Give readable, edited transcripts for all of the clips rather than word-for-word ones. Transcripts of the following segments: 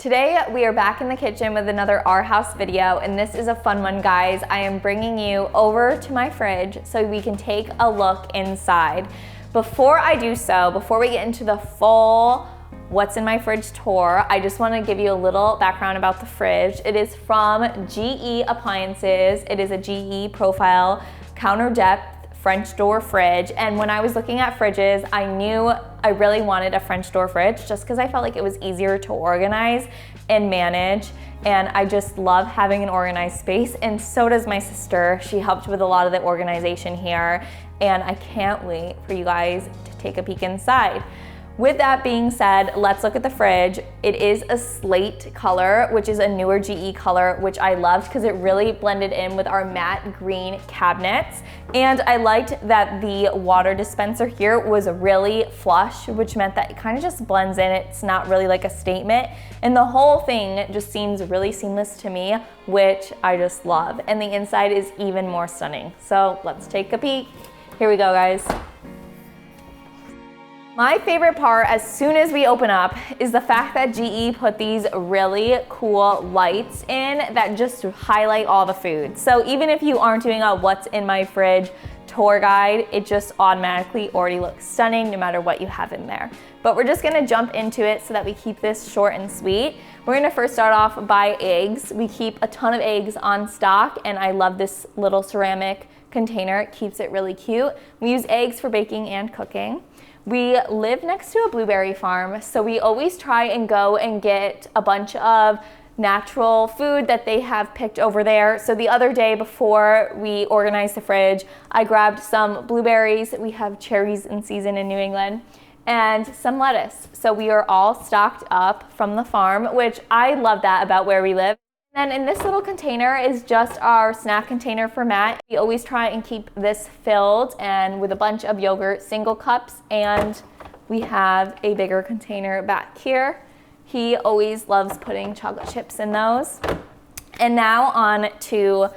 Today we are back in the kitchen with another Our House video, and this is a fun one, guys. I am bringing you over to my fridge so we can take a look inside. Before I do so, before we get into the full what's in my fridge tour, I just want to give you a little background about the fridge. It is from GE Appliances. It is a GE profile counter depth French door fridge, and when I was looking at fridges, I knew I really wanted a French door fridge just because I felt like it was easier to organize and manage, and I just love having an organized space, and so does my sister. She helped with a lot of the organization here, and I can't wait for you guys to take a peek inside. With that being said, let's look at the fridge. It is a slate color, which is a newer GE color, which I loved because it really blended in with our matte green cabinets. And I liked that the water dispenser here was really flush, which meant that it kind of just blends in. It's not really like a statement. And the whole thing just seems really seamless to me, which I just love. And the inside is even more stunning. So let's take a peek. Here we go, guys. My favorite part, as soon as we open up, is the fact that GE put these really cool lights in that just highlight all the food. So even if you aren't doing a what's in my fridge tour guide, it just automatically already looks stunning no matter what you have in there. But we're just gonna jump into it so that we keep this short and sweet. We're gonna first start off by eggs. We keep a ton of eggs on stock, and I love this little ceramic container. It keeps it really cute. We use eggs for baking and cooking. We live next to a blueberry farm, so we always try and go and get a bunch of natural food that they have picked over there. So the other day before we organized the fridge, I grabbed some blueberries. We have cherries in season in New England, and some lettuce. So we are all stocked up from the farm, which I love that about where we live. And in this little container is just our snack container for Matt. We always try and keep this filled and with a bunch of yogurt single cups, and we have a bigger container back here. He always loves putting chocolate chips in those. And now on to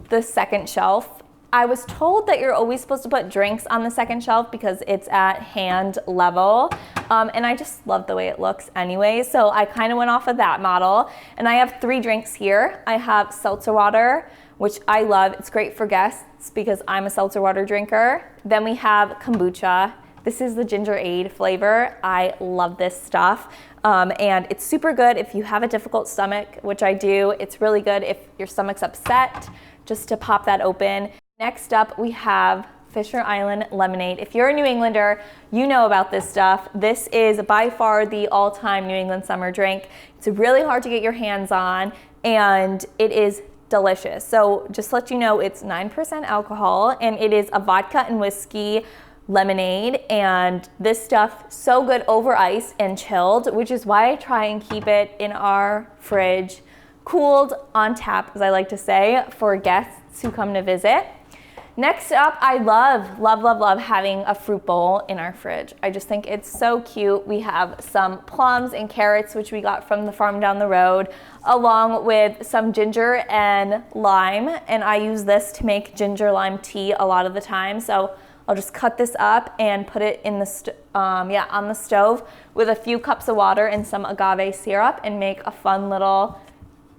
the second shelf. I was told that you're always supposed to put drinks on the second shelf because it's at hand level. And I just love the way it looks anyway. So I kind of went off of that model. And I have 3 drinks here. I have seltzer water, which I love. It's great for guests because I'm a seltzer water drinker. Then we have kombucha. This is the ginger aid flavor. I love this stuff. And it's super good if you have a difficult stomach, which I do. It's really good if your stomach's upset, just to pop that open. Next up, we have Fisher Island lemonade. If you're a New Englander, you know about this stuff. This is by far the all-time New England summer drink. It's really hard to get your hands on, and it is delicious. So just to let you know, it's 9% alcohol, and it is a vodka and whiskey lemonade, and this stuff so good over ice and chilled, which is why I try and keep it in our fridge, cooled on tap, as I like to say, for guests who come to visit. Next up, I love having a fruit bowl in our fridge. I just think it's so cute. We have some plums and carrots, which we got from the farm down the road, along with some ginger and lime, and I use this to make ginger lime tea a lot of the time. So I'll just cut this up and put it in the on the stove with a few cups of water and some agave syrup and make a fun little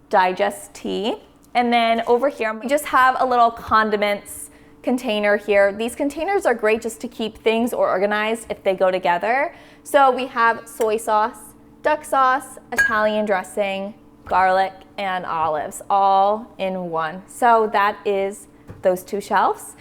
digest tea. And then over here, we just have a little condiments container here. These containers are great just to keep things organized if they go together. So we have soy sauce, duck sauce, Italian dressing, garlic, and olives all in one. So that is those 2 shelves.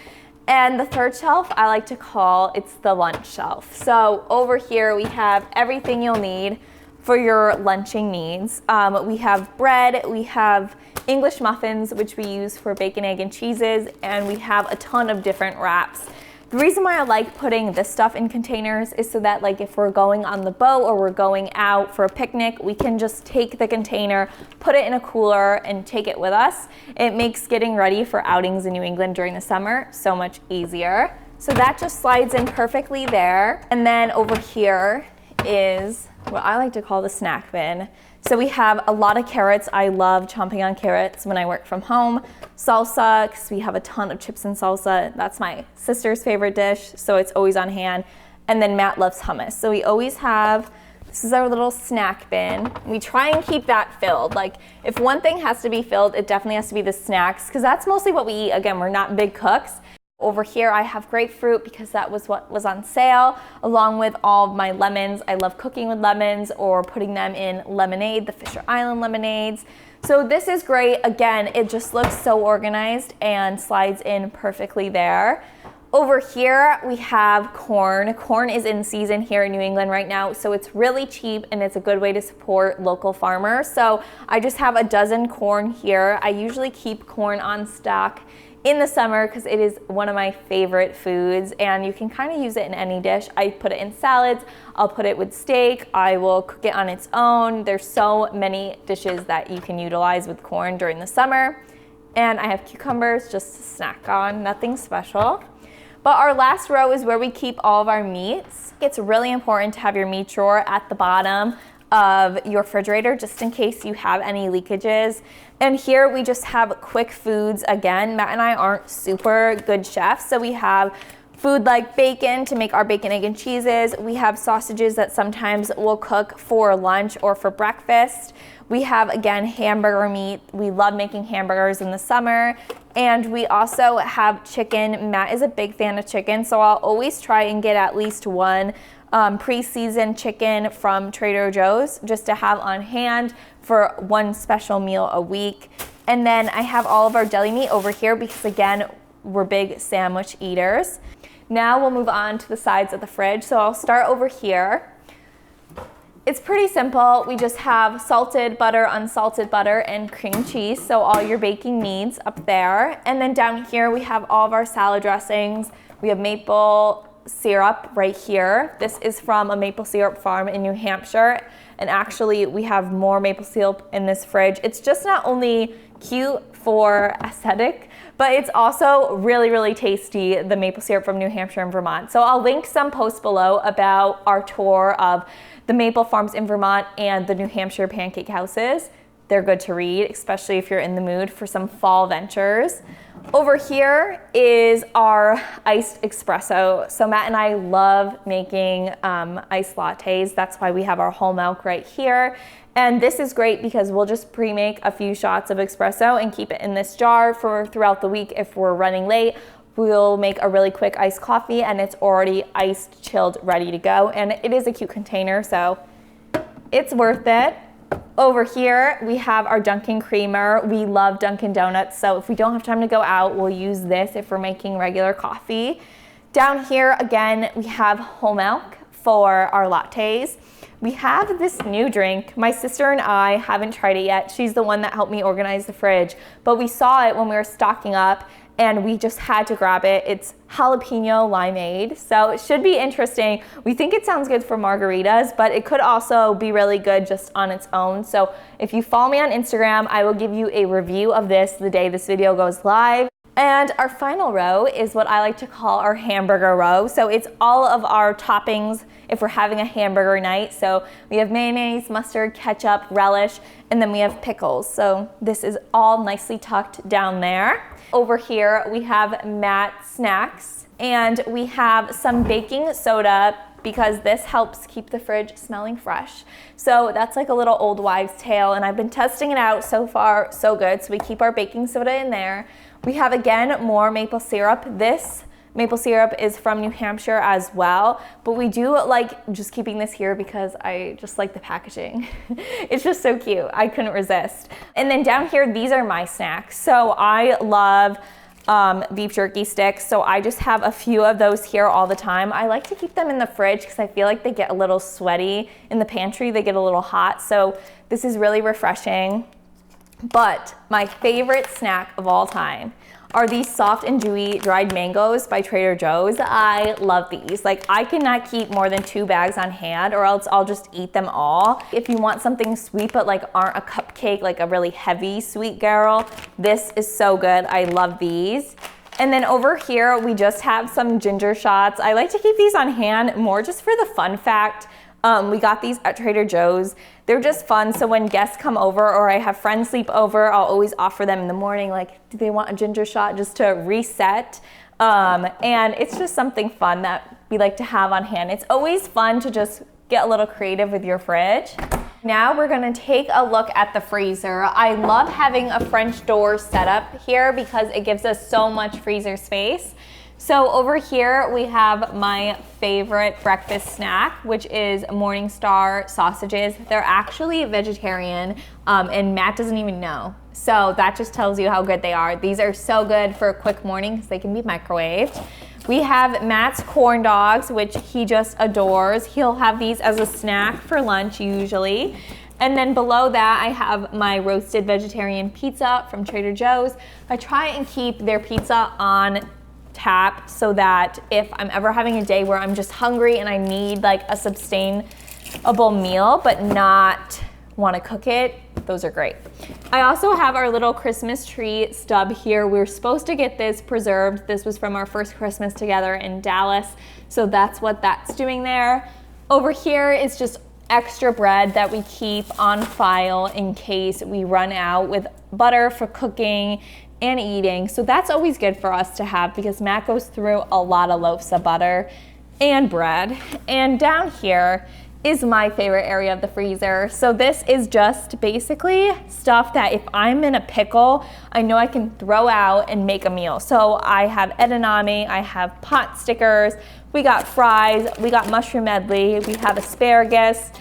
And the third shelf I like to call, it's the lunch shelf. So over here we have everything you'll need for your lunching needs. We have bread, we have English muffins, which we use for bacon, egg, and cheeses, and we have a ton of different wraps. The reason why I like putting this stuff in containers is so that, like, if we're going on the boat or we're going out for a picnic, we can just take the container, put it in a cooler, and take it with us. It makes getting ready for outings in New England during the summer so much easier. So that just slides in perfectly there. And then over here is what I like to call the snack bin. So we have a lot of carrots. I love chomping on carrots when I work from home. Salsa, because we have a ton of chips and salsa. That's my sister's favorite dish, so it's always on hand. And then Matt loves hummus. So we always have This is our little snack bin. We try and keep that filled. Like, if one thing has to be filled, it definitely has to be the snacks, because that's mostly what we eat. Again, we're not big cooks. Over here, I have grapefruit because that was what was on sale, along with all of my lemons. I love cooking with lemons or putting them in lemonade, the Fisher Island lemonades. So this is great. Again, it just looks so organized and slides in perfectly there. Over here, we have corn. Corn is in season here in New England right now, so it's really cheap and it's a good way to support local farmers. So I just have a dozen corn here. I usually keep corn on stock in the summer because it is one of my favorite foods, and you can kind of use it in any dish. I put it in salads, I'll put it with steak, I will cook it on its own. There's so many dishes that you can utilize with corn during the summer. And I have cucumbers just to snack on, nothing special. But our last row is where we keep all of our meats. It's really important to have your meat drawer at the bottom of your refrigerator just in case you have any leakages. And here we just have quick foods. Again, Matt and I aren't super good chefs, so we have food like bacon to make our bacon, egg, and cheeses. We have sausages that sometimes we'll cook for lunch or for breakfast. We have, again, hamburger meat. We love making hamburgers in the summer. And we also have chicken. Matt is a big fan of chicken, so I'll always try and get at least one pre-seasoned chicken from Trader Joe's just to have on hand for one special meal a week. And then I have all of our deli meat over here because, again, we're big sandwich eaters. Now we'll move on to the sides of the fridge. So I'll start over here. It's pretty simple. We just have salted butter, unsalted butter, and cream cheese. So all your baking needs up there. And then down here we have all of our salad dressings. We have maple syrup right here. This is from a maple syrup farm in New Hampshire. And actually we have more maple syrup in this fridge. It's just not only cute for aesthetic, but it's also really, really tasty, the maple syrup from New Hampshire and Vermont. So I'll link some posts below about our tour of the maple farms in Vermont and the New Hampshire pancake houses. They're good to read, especially if you're in the mood for some fall ventures. Over here is our iced espresso. So Matt and I love making iced lattes. That's why we have our whole milk right here. And this is great because we'll just pre-make a few shots of espresso and keep it in this jar for throughout the week. If we're running late, we'll make a really quick iced coffee and it's already iced, chilled, ready to go. And it is a cute container, so it's worth it. Over here, we have our Dunkin' creamer. We love Dunkin' Donuts, so if we don't have time to go out, we'll use this if we're making regular coffee. Down here, again, we have whole milk for our lattes. We have this new drink. My sister and I haven't tried it yet. She's the one that helped me organize the fridge, but we saw it when we were stocking up and we just had to grab it. It's jalapeno limeade, so it should be interesting. We think it sounds good for margaritas, but it could also be really good just on its own. So if you follow me on Instagram, I will give you a review of this the day this video goes live. And our final row is what I like to call our hamburger row. So it's all of our toppings if we're having a hamburger night. So we have mayonnaise, mustard, ketchup, relish, and then we have pickles. So this is all nicely tucked down there. Over here we have Matt snacks, and we have some baking soda because this helps keep the fridge smelling fresh. So that's like a little old wives' tale, and I've been testing it out. So far so good. So we keep our baking soda in there. We have, again, more maple syrup. This maple syrup is from New Hampshire as well, but we do like just keeping this here because I just like the packaging. It's just so cute. I couldn't resist. And then down here, these are my snacks. So I love beef jerky sticks, so I just have a few of those here all the time. I like to keep them in the fridge because I feel like they get a little sweaty in the pantry. They get a little hot, so this is really refreshing. But my favorite snack of all time are these soft and dewy dried mangoes by Trader Joe's. I love these. Like, I cannot keep more than 2 bags on hand or else I'll just eat them all. If you want something sweet but like aren't a cupcake, like a really heavy sweet girl, this is so good. I love these. And then over here, we just have some ginger shots. I like to keep these on hand more just for the fun fact. We got these at Trader Joe's. They're just fun, so when guests come over or I have friends sleep over, I'll always offer them in the morning, like, do they want a ginger shot just to reset? And it's just something fun that we like to have on hand. It's always fun to just get a little creative with your fridge. Now we're gonna take a look at the freezer. I love having a French door setup here because it gives us so much freezer space. So over here we have my favorite breakfast snack, which is Morningstar sausages. They're actually vegetarian and Matt doesn't even know. So that just tells you how good they are. These are so good for a quick morning because they can be microwaved. We have Matt's corn dogs, which he just adores. He'll have these as a snack for lunch usually. And then below that, I have my roasted vegetarian pizza from Trader Joe's. I try and keep their pizza on tap so that if I'm ever having a day where I'm just hungry and I need like a sustainable meal but not want to cook it, those are great. I also have our little Christmas tree stub here. We were supposed to get this preserved. This was from our first Christmas together in Dallas, so that's what that's doing there. Over here is just extra bread that we keep on file in case we run out with butter for cooking and eating. So that's always good for us to have because Matt goes through a lot of loaves of butter and bread. And down here is my favorite area of the freezer. So this is just basically stuff that if I'm in a pickle, I know I can throw out and make a meal. So I have edamame, I have pot stickers, we got fries, we got mushroom medley, we have asparagus,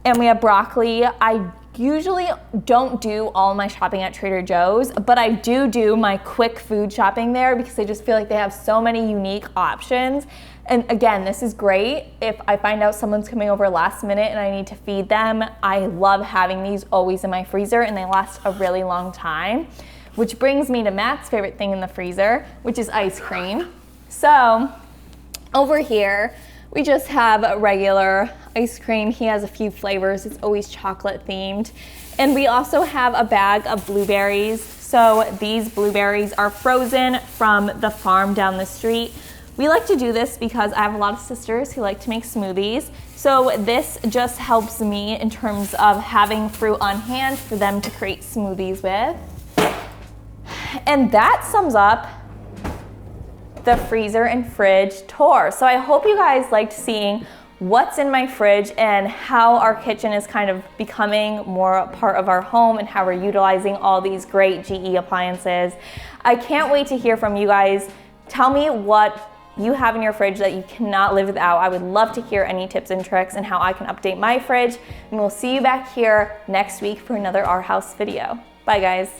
and we have broccoli. I usually don't do all my shopping at Trader Joe's, but I do my quick food shopping there because I just feel like they have so many unique options. And again, this is great if I find out someone's coming over last minute and I need to feed them. I love having these always in my freezer and they last a really long time, which brings me to Matt's favorite thing in the freezer, which is ice cream. So over here, we just have a regular ice cream. He has a few flavors. It's always chocolate themed. And we also have a bag of blueberries. So these blueberries are frozen from the farm down the street. We like to do this because I have a lot of sisters who like to make smoothies. So this just helps me in terms of having fruit on hand for them to create smoothies with. And that sums up the freezer and fridge tour. So I hope you guys liked seeing what's in my fridge and how our kitchen is kind of becoming more a part of our home and how we're utilizing all these great GE appliances. I can't wait to hear from you guys. Tell me what you have in your fridge that you cannot live without. I would love to hear any tips and tricks and how I can update my fridge. And we'll see you back here next week for another Our House video. Bye guys.